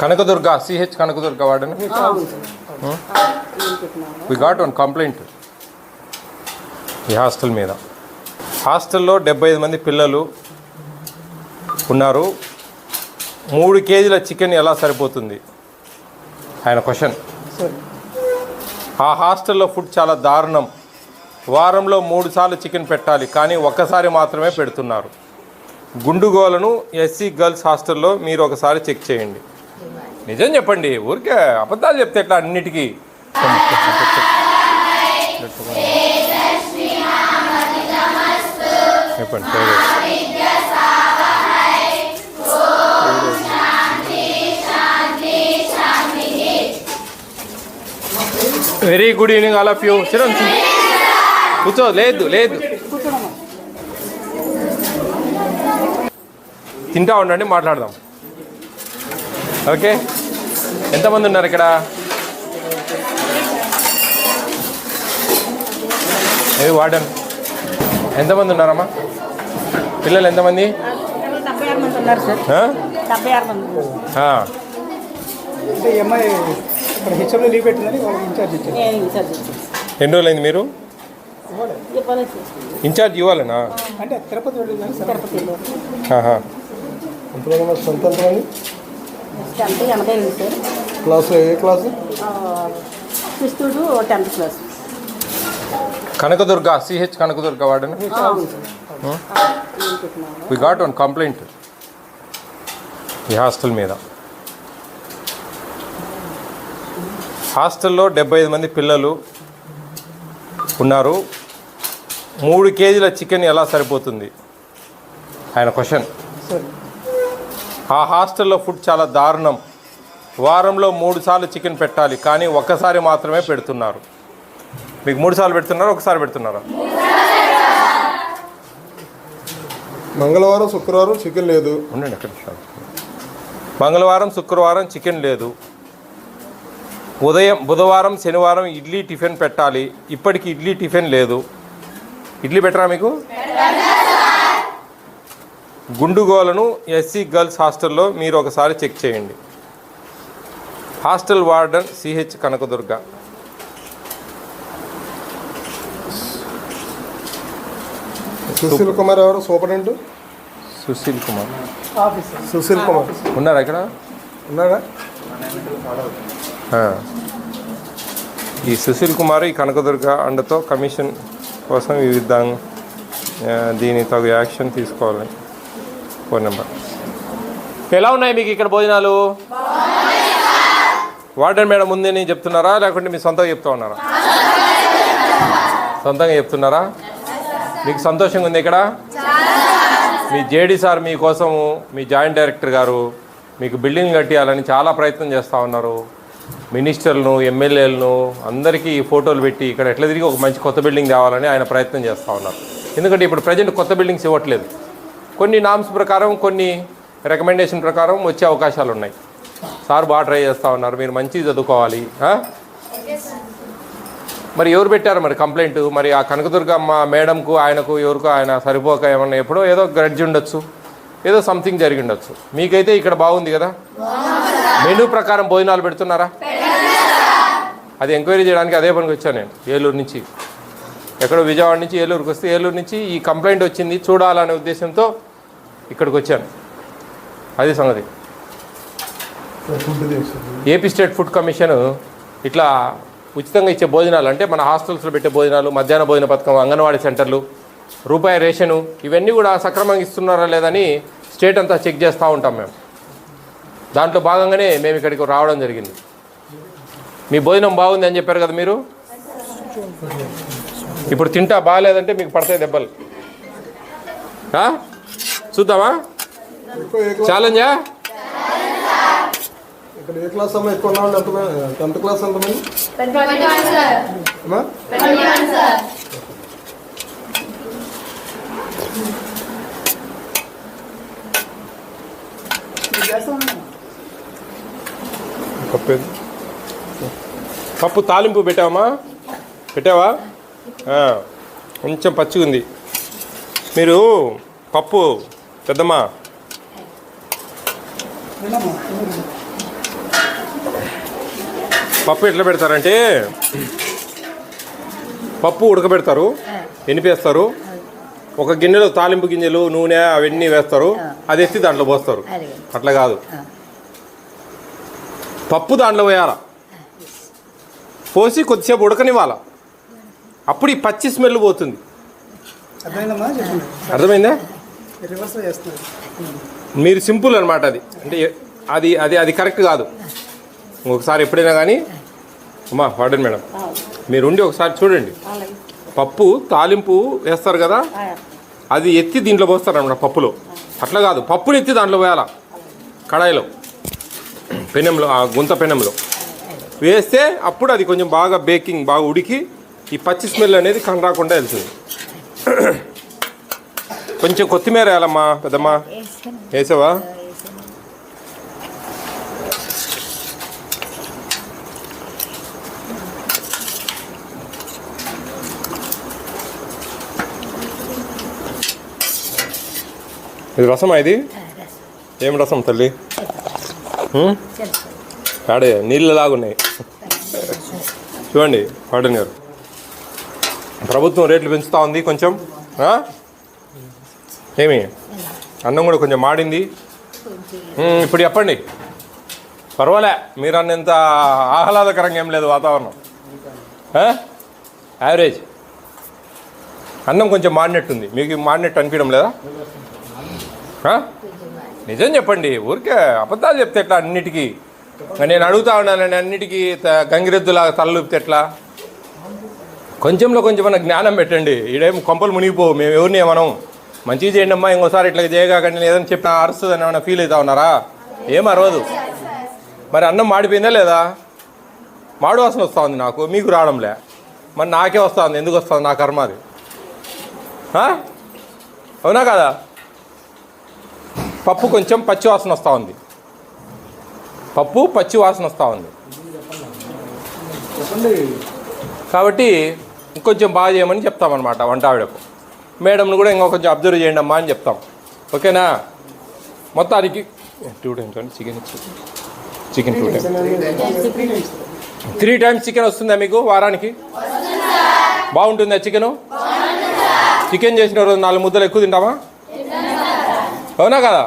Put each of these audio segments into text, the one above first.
Kanakadurga CH Kanakadurga warden. We got one complaint ఈ hostel మీద. హాస్టల్లో 75 మంది పిల్లలు ఉన్నారు. 3 కేజీల చికెన్ ఎలా సరిపోతుంది ఆయన క్వశ్చన్. ఆ హాస్టల్లో ఫుడ్ చాలా దారుణం. వారంలో 3 సార్లు చికెన్ పెట్టాలి, కానీ ఒక్కసారి మాత్రమే పెడుతున్నారు. గుండుగోలను ఎస్సీ గర్ల్స్ హాస్టల్లో మీరు ఒకసారి చెక్ చేయండి. నిజం చెప్పండి, ఊరికే అబద్ధాలు చెప్తే ఎట్లా అన్నిటికీ. చెప్పండి. Very good evening all of you. కూర్చో. లేదు తింటా ఉండండి, మాట్లాడదాం. ఓకే, ఎంతమంది ఉన్నారు ఇక్కడ? ఏది వార్డెన్, ఎంతమంది ఉన్నారమ్మా? పిల్లలు ఎంతమంది? 76 మంది ఉన్నారు సార్. 76 మంది. ఎన్ని రోజులైంది మీరు ఇన్ఛార్జ్ ఇవ్వాలనా? అంటే తిరుపతి క్లాసు ఏ class? 6th to 10th class. Kanakadurga CH Kanakadurga warden. We got one complaint ఈ హాస్టల్ మీద. హాస్టల్లో 75 మంది పిల్లలు ఉన్నారు. 3 కేజీల చికెన్ ఎలా సరిపోతుంది ఆయన క్వశ్చన్. ఆ హాస్టల్లో ఫుడ్ చాలా దారుణం. వారంలో 3 సార్లు చికెన్ పెట్టాలి, కానీ ఒక్కసారి మాత్రమే పెడుతున్నారు. మీకు 3 సార్లు పెడుతున్నారా, ఒకసారి పెడుతున్నారా? మంగళవారం శుక్రవారం చికెన్ లేదు. ఉండండి అక్కడ. మంగళవారం శుక్రవారం చికెన్ లేదు. బుధవారం శనివారం ఇడ్లీ టిఫిన్ పెట్టాలి. ఇప్పటికి ఇడ్లీ టిఫిన్ లేదు. ఇడ్లీ పెట్టరా మీకు? గుండుగోలను ఎస్సీ గర్ల్స్ హాస్టల్లో మీరు ఒకసారి చెక్ చేయండి. Hostel warden CH Kanakadurga. Sushil Kumar ఎవరు సూపరింటెండెంట్? సుశీల్ కుమార్ ఉన్నారా ఇక్కడ? ఉన్నారా? ఈ సుశీల్ కుమార్ ఈ కనకదుర్గ అండతో కమిషన్ కోసం వివిధ దీని తగు యాక్షన్ తీసుకోవాలని. Phone number. ఎలా ఉన్నాయి మీకు ఇక్కడ భోజనాలు? వార్డెన్ మేడం ఉందని చెప్తున్నారా, లేకుంటే మీ సొంతంగా చెప్తూ ఉన్నారా? సొంతంగా చెప్తున్నారా? మీకు సంతోషంగా ఉంది ఇక్కడ? మీ జేడీ సార్ మీకోసము, మీ జాయింట్ డైరెక్టర్ గారు మీకు బిల్డింగ్ కట్టియాలని చాలా ప్రయత్నం చేస్తూ ఉన్నారు. మినిస్టర్లను, ఎమ్మెల్యేలను అందరికీ ఫోటోలు పెట్టి ఇక్కడ ఎట్లా తిరిగి ఒక మంచి కొత్త బిల్డింగ్ తేవాలని ఆయన ప్రయత్నం చేస్తూ ఉన్నారు. ఎందుకంటే ఇప్పుడు ప్రజెంట్ కొత్త బిల్డింగ్స్ ఇవ్వట్లేదు. కొన్ని నామ్స్ ప్రకారం, కొన్ని రికమెండేషన్ ప్రకారం వచ్చే అవకాశాలు ఉన్నాయి. సార్ బాగా ట్రై చేస్తూ ఉన్నారు. మీరు మంచిగా చదువుకోవాలి. మరి ఎవరు పెట్టారు మరి కంప్లైంట్? మరి ఆ కనకదుర్గమ్మ మేడంకు, ఆయనకు, ఎవరికో ఆయన సరిపోక ఏమన్నా ఎప్పుడో ఏదో గ్రడ్జ్ ఉండొచ్చు, ఏదో సంథింగ్ జరిగి ఉండొచ్చు. మీకైతే ఇక్కడ బాగుంది కదా? మెనూ ప్రకారం భోజనాలు పెడుతున్నారా? అది ఎంక్వైరీ చేయడానికి అదే పనికి వచ్చాను నేను ఏలూరు నుంచి. ఎక్కడో విజయవాడ నుంచి ఏలూరుకి వస్తే, ఏలూరు నుంచి ఈ కంప్లైంట్ వచ్చింది చూడాలనే ఉద్దేశంతో ఇక్కడికి వచ్చాను. అది సంగతి. ఏపీ స్టేట్ ఫుడ్ కమిషన్ ఇట్లా ఉచితంగా ఇచ్చే భోజనాలు, అంటే మన హాస్టల్స్లో పెట్టే భోజనాలు, మధ్యాహ్న భోజన పథకం, అంగన్వాడీ సెంటర్లు, రూపాయి రేషను, ఇవన్నీ కూడా సక్రమంగా ఇస్తున్నారా లేదని స్టేట్ అంతా చెక్ చేస్తూ ఉంటాం మేము. దాంట్లో భాగంగానే మేము ఇక్కడికి రావడం జరిగింది. మీ భోజనం బాగుంది అని చెప్పారు కదా మీరు. ఇప్పుడు తింటా బాగాలేదంటే మీకు పడతాయి దెబ్బలు. చూద్దామా? ఛాలెంజా? ఇక్కడ ఏ క్లాస్ అమ్మా ఎక్కువ ఉన్నామండి? ఎంత 10th క్లాస్ ఎంతమంది? 21 సార్. పప్పు తాలింపు పెట్టావా? కొంచెం పచ్చిగా ఉంది. మీరు పప్పు పెద్దమ్మా పప్పు ఎట్లా పెడతారంటే పప్పు ఉడకబెడతారు, ఎనిపేస్తారు, ఒక గిన్నెలో తాలింపు గింజలు నూనె అవన్నీ వేస్తారు, అది ఎత్తి దాంట్లో పోస్తారు. అట్లా కాదు, పప్పు దాంట్లో వేయాల, పోసి కొద్దిసేపు ఉడకనివ్వాల, అప్పుడు ఈ పచ్చి స్మెల్ పోతుంది. అర్థమైందా? మీరు సింపుల్ అనమాట అది. అంటే అది అది అది కరెక్ట్ కాదు. ఒకసారి ఎప్పుడైనా కానీ అమ్మా వాడండి మేడం, మీరు ఉండి ఒకసారి చూడండి. పప్పు తాలింపు వేస్తారు కదా, అది ఎత్తి దీంట్లో పోస్తారు అన్నమాట పప్పులో. అట్లా కాదు, పప్పుని ఎత్తి దాంట్లో వేయాల, కడాయిలో, పెనంలో, ఆ గుంత పెనంలో వేస్తే అప్పుడు అది కొంచెం బాగా బేకింగ్ బాగా ఉడికి ఈ పచ్చి స్మెల్ అనేది కనరాకుండా వెళ్తుంది. కొంచెం కొత్తిమీర వేయాలమ్మా పెద్దమ్మా, వేసావా? ఇది రసమా? ఇది ఏం రసం తల్లి? ఆడే నీళ్ళలాగున్నాయి. చూడండి వార్డెన్ గారు, ప్రభుత్వం రేట్లు పెంచుతూ ఉంది కొంచెం. ఏమి అన్నం కూడా కొంచెం మాడింది. ఇప్పుడు చెప్పండి, పర్వాలే, మీరు అన్నంత ఆహ్లాదకరంగా ఏం లేదు వాతావరణం. యావరేజ్. అన్నం కొంచెం మాడినట్టుంది, మీకు మాడినట్టు అనిపించడం లేదా? నిజం చెప్పండి, ఊరికే అబద్ధాలు చెప్తే ఎట్లా? అన్నిటికీ నేను అడుగుతా ఉన్నాను, అన్నిటికీ గంగిరెద్దులాగా తలలుపితే ఎట్లా? కొంచెంలో కొంచెమన్నా జ్ఞానం పెట్టండి. ఈడేం కొంపలు మునిగిపోవు, మేము ఎవరిని మనం మంచిగా చేయండి అమ్మా, ఇంకోసారి ఇట్లా చేయగాకండి ఏదైనా చెప్పినా అరుస్తుందని ఏమైనా ఫీల్ అవుతా ఉన్నారా? ఏం అరవదు. మరి అన్నం మాడిపోయిందా లేదా? మాడు వాసన వస్తూ ఉంది నాకు, మీకు రావడంలే. మరి నాకే వస్తూ ఉంది, ఎందుకు వస్తుంది? నా కర్మ అది. అవునా కదా? పప్పు కొంచెం పచ్చి వాసన వస్తూ ఉంది, పప్పు పచ్చి వాసన వస్తూ ఉంది. కాబట్టి ఇంకొంచెం బాగా చేయమని చెప్తామన్నమాట వంట ఆవిడకు. మేడంను కూడా ఇంకో కొంచెం అబ్జర్వ్ చేయండి అమ్మా అని చెప్తాం. ఓకేనా? మొత్తానికి 2 times అండి చికెన్ 2 times. 3 times చికెన్ వస్తుందా మీకు వారానికి? బాగుంటుందా చికెను? చికెన్ చేసిన రోజు 4 ముద్దలు ఎక్కువ తింటామా? అవునా కదా?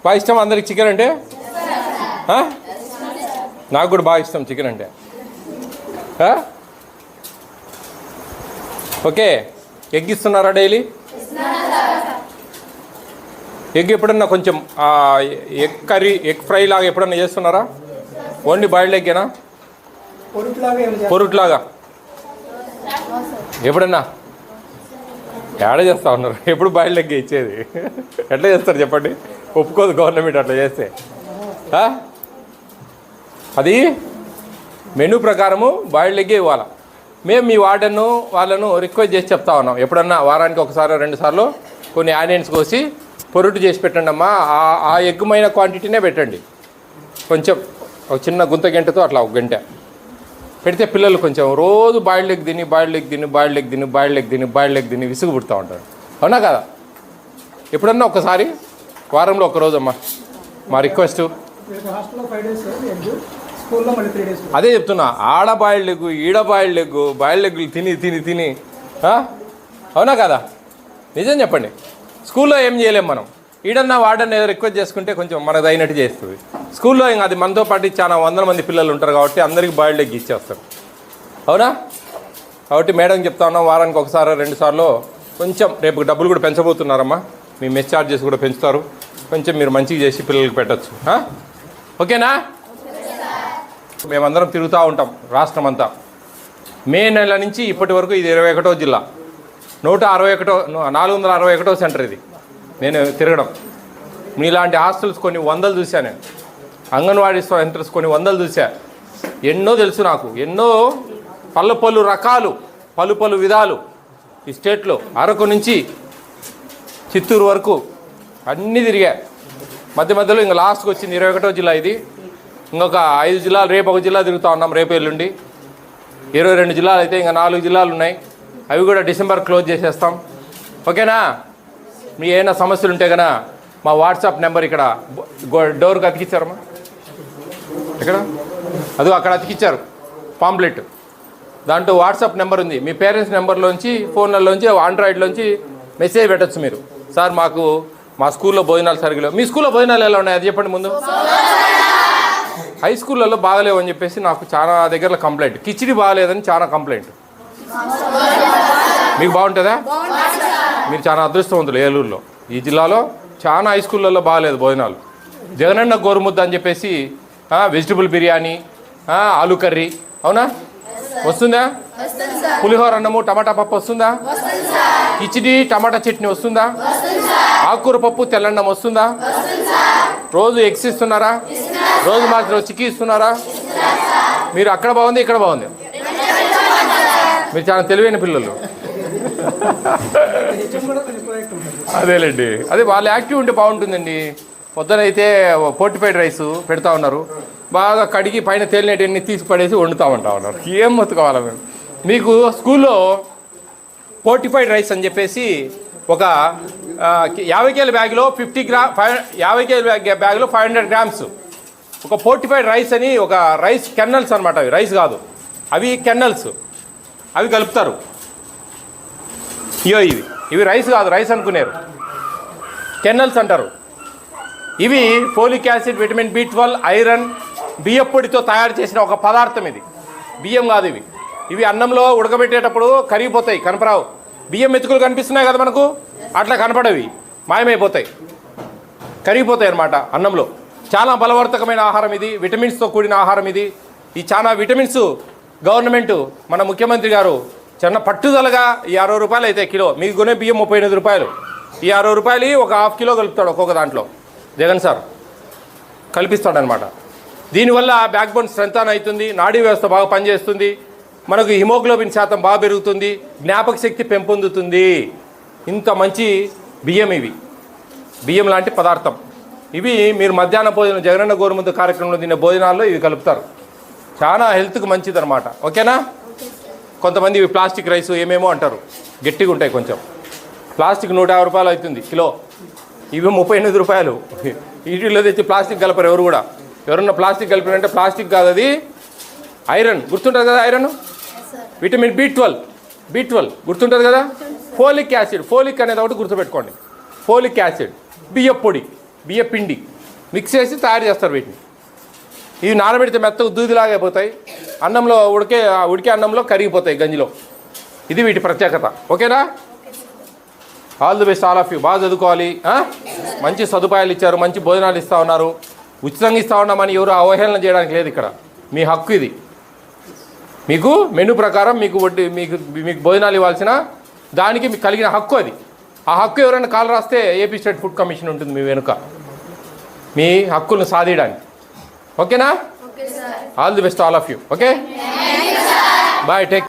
బాగా ఇష్టం అందరికి చికెన్ అంటే? నాకు కూడా బాగా ఇష్టం చికెన్ అంటే. ఓకే, ఎగ్ ఇస్తున్నారా డైలీ? ఎగ్ ఎప్పుడన్నా కొంచెం ఎగ్ కర్రీ, ఎగ్ ఫ్రై లాగా ఎప్పుడన్నా చేస్తున్నారా? Only boiled ఎగ్గేనా? పొరుట్లాగా ఎప్పుడన్నా? ఏడ చేస్తూ ఉన్నారు, ఎప్పుడు బాయిల్డ్ ఎగ్ ఇచ్చేది? ఎట్లా చేస్తారు చెప్పండి? ఒప్పుకోదు గవర్నమెంట్ అట్లా చేస్తే. అది మెనూ ప్రకారము బాయిల్డ్ ఎగ్గే ఇవ్వాలి. మేము మీ వార్డెన్ను వాళ్ళను రిక్వెస్ట్ చేసి చెప్తా ఉన్నాం, ఎప్పుడన్నా వారానికి 1-2 సార్లు కొన్ని ఆనియన్స్ కోసి పొరుటు చేసి పెట్టండి అమ్మా. ఆ ఎగ్గుమైన క్వాంటిటీనే పెట్టండి. కొంచెం ఒక చిన్న గుంత గంటతో అట్లా 1 గంట పెడితే పిల్లలు కొంచెం రోజు బాయిల్డ్ ఎగ్ తిని బాయిల్డ్ ఎగ్ తిని విసుగు పుడుతూ ఉంటారు. అవునా కదా? ఎప్పుడన్నా ఒకసారి వారంలో 1 రోజు అమ్మా మా రిక్వెస్ట్. అదే చెప్తున్నా, ఆడ బాయిల్డ్ ఎగ్, ఈడ బాయిల్డ్ ఎగ్గులు తిని అవునా కదా? నిజం చెప్పండి, స్కూల్లో ఏం చేయలేం మనం. ఈడన్నా వాడన్నా ఏదో రిక్వెస్ట్ చేసుకుంటే కొంచెం మనకు అయినట్టు చేస్తుంది. స్కూల్లో ఇంకా అది మనతో పాటు చాలా 100 మంది పిల్లలు ఉంటారు కాబట్టి అందరికీ బాయిల్డ్ ఎగ్ ఇచ్చేస్తారు. అవునా? కాబట్టి మేడం చెప్తా ఉన్నాం, వారానికి 1-2 సార్లు కొంచెం. రేపు డబ్బులు కూడా పెంచబోతున్నారమ్మా, మీ మెస్ ఛార్జెస్ కూడా పెంచుతారు. కొంచెం మీరు మంచిగా చేసి పిల్లలకి పెట్టచ్చు. ఓకేనా? మేమందరం తిరుగుతూ ఉంటాం రాష్ట్రం అంతా. మే నెల నుంచి ఇప్పటి వరకు ఇది 21వ జిల్లా, 461వ సెంటర్ ఇది నేను తిరగడం. మీలాంటి హాస్టల్స్ కొన్ని 100 చూశాను నేను, అంగన్వాడీ సెంటర్స్ కొన్ని 100 చూసా. ఎన్నో తెలుసు నాకు, ఎన్నో పలు రకాలు, పలు విధాలు ఈ స్టేట్లో. అరకు నుంచి చిత్తూరు వరకు అన్నీ తిరిగా. మధ్యలో ఇంకా లాస్ట్కి వచ్చింది 21వ జిల్లా ఇది. ఇంకొక 5 జిల్లాలు, రేపు 1 జిల్లా తిరుగుతూ ఉన్నాం, రేపు ఎల్లుండి 22 జిల్లాలు అయితే ఇంకా 4 జిల్లాలు ఉన్నాయి. అవి కూడా డిసెంబర్ క్లోజ్ చేసేస్తాం. ఓకేనా? మీ ఏమైనా సమస్యలు ఉంటే కన్నా మా వాట్సాప్ నెంబర్ ఇక్కడ డోర్కి అతికిచ్చారమ్మా. ఇక్కడ అది అక్కడ అతికిచ్చారు పాంప్లెట్. దాంట్లో వాట్సాప్ నెంబర్ ఉంది. మీ పేరెంట్స్ నెంబర్లోంచి ఫోన్లలోంచి ఆండ్రాయిడ్లోంచి మెసేజ్ పెట్టచ్చు మీరు. సార్ మాకు మా స్కూల్లో భోజనాలు సరిగ్గా. మీ స్కూల్లో భోజనాలు ఎలా ఉన్నాయి అది చెప్పండి ముందు. హై స్కూళ్ళల్లో బాగలేవని చెప్పేసి నాకు చాలా దగ్గరలో కంప్లైంట్. కిచిడి బాగలేదని చాలా కంప్లైంట్. మీకు బాగుంటుందా? మీరు చాలా అదృష్టవంతులు. ఏలూరులో ఈ జిల్లాలో చాలా హై స్కూళ్ళల్లో బాగలేదు భోజనాలు. జగనన్న గోరుముద్ద అని చెప్పేసి వెజిటబుల్ బిర్యానీ, ఆలు కర్రీ, అవునా వస్తుందా? పులిహోర అన్నము టమాటా పప్పు వస్తుందా? కిచిడి టమాటా చట్నీ వస్తుందా? ఆకుకూర పప్పు తెల్లన్నం వస్తుందా? రోజు ఎగ్స్ ఇస్తున్నారా? రోజు మాత్రం చిక్కీ ఇస్తున్నారా? మీరు అక్కడ బాగుంది ఇక్కడ బాగుంది. మీరు చాలా తెలివైన పిల్లలు. అదేలేండి, అదే వాళ్ళు యాక్టివ్ ఉంటే బాగుంటుందండి. పొద్దునైతే పోర్టిఫైడ్ రైస్ పెడతా ఉన్నారు, బాగా కడిగి పైన తేలినటన్ని తీసి పడేసి వండుతామంటా ఉన్నారు. ఏం మొత్తుకోవాలా మేము? మీకు స్కూల్లో పోర్టిఫైడ్ రైస్ అని చెప్పేసి ఒక 50 కేజీల బ్యాగ్లో 50 బ్యాగ్లో 500 గ్రామ్స్ ఒక పోర్టిఫైడ్ రైస్ అని ఒక రైస్ కెన్నల్స్ అనమాట. అవి రైస్ కాదు, అవి కెన్నల్స్, అవి కలుపుతారు. ఇవి రైస్ కాదు, రైస్ అనుకున్నారు, కెన్నల్స్ అంటారు. ఇవి folic acid, vitamin B12, iron, బియ్యప్పొడితో తయారు చేసిన ఒక పదార్థం. ఇది బియ్యం కాదు. ఇవి అన్నంలో ఉడకబెట్టేటప్పుడు కరిగిపోతాయి, కనపరావు. బియ్యం మెతుకులు కనిపిస్తున్నాయి కదా మనకు, అట్లా కనపడవి, మాయమైపోతాయి, కరిగిపోతాయి అన్నమాట అన్నంలో. చాలా బలవర్ధకమైన ఆహారం ఇది, విటమిన్స్తో కూడిన ఆహారం ఇది. ఈ చాలా విటమిన్స్ గవర్నమెంట్ మన ముఖ్యమంత్రి గారు చిన్న పట్టుదలగా ఈ 60 రూపాయలు అయితే కిలో, మీకు కొనే బియ్యం 38 రూపాయలు, ఈ 60 రూపాయలు ఒక ½ కిలో కలుపుతాడు ఒక్కొక్క దాంట్లో. జగన్ సార్ కల్పిస్తాడనమాట. దీనివల్ల బ్యాక్ బోన్ స్ట్రెంథన్ అవుతుంది, నాడీ వ్యవస్థ బాగా పనిచేస్తుంది, మనకు హిమోగ్లోబిన్ శాతం బాగా పెరుగుతుంది, జ్ఞాపక శక్తి పెంపొందుతుంది. ఇంత మంచి బియ్యం ఇవి, బియ్యం లాంటి పదార్థం ఇవి. మీరు మధ్యాహ్న భోజనం జగనన్న గోరుముద్ద కార్యక్రమంలో తినే భోజనాల్లో ఇవి కలుపుతారు. చాలా హెల్త్కి మంచిది అనమాట. ఓకేనా? కొంతమంది ఇవి ప్లాస్టిక్ రైస్ ఏమేమో అంటారు, గట్టిగా ఉంటాయి కొంచెం. ప్లాస్టిక్ 150 రూపాయలు అవుతుంది కిలో, ఇవి 38 రూపాయలు. వీటిలో తెచ్చి ప్లాస్టిక్ కలపరు ఎవరు కూడా. ఎవరన్నా ప్లాస్టిక్ కలిపారంటే ప్లాస్టిక్ కాదు, అది ఐరన్. గుర్తుంటుంది కదా ఐరన్, విటమిన్ B12 గుర్తుంటుంది కదా. ఫోలిక్ యాసిడ్, ఫోలిక్ అనేది ఒకటి గుర్తుపెట్టుకోండి. ఫోలిక్ యాసిడ్, బియ్యప్పొడి, బియ్యపిండి మిక్స్ చేసి తయారు చేస్తారు వీటిని. ఇవి నానబెడితే మెత్తగా దూదిలాగా అయిపోతాయి, అన్నంలో ఉడికే అన్నంలో కరిగిపోతాయి గంజిలో. ఇది వీటి ప్రత్యేకత. ఓకేనా? All the best all of you. బాగా చదువుకోవాలి. మంచి సదుపాయాలు ఇచ్చారు, మంచి భోజనాలు ఇస్తూ ఉన్నారు, ఉచితంగా ఇస్తూ ఉన్నామని ఎవరు అవహేళన చేయడానికి లేదు ఇక్కడ. మీ హక్కు ఇది. మీకు మెనూ ప్రకారం మీకు భోజనాలు ఇవ్వాల్సిన దానికి మీకు కలిగిన హక్కు అది. ఆ హక్కు ఎవరైనా కాల్ రాస్తే ఏపీ స్టేట్ ఫుడ్ కమిషన్ ఉంటుంది మీ వెనుక, మీ హక్కులను సాధించడానికి. ఓకేనా? All the best all of you. Okay, bye, take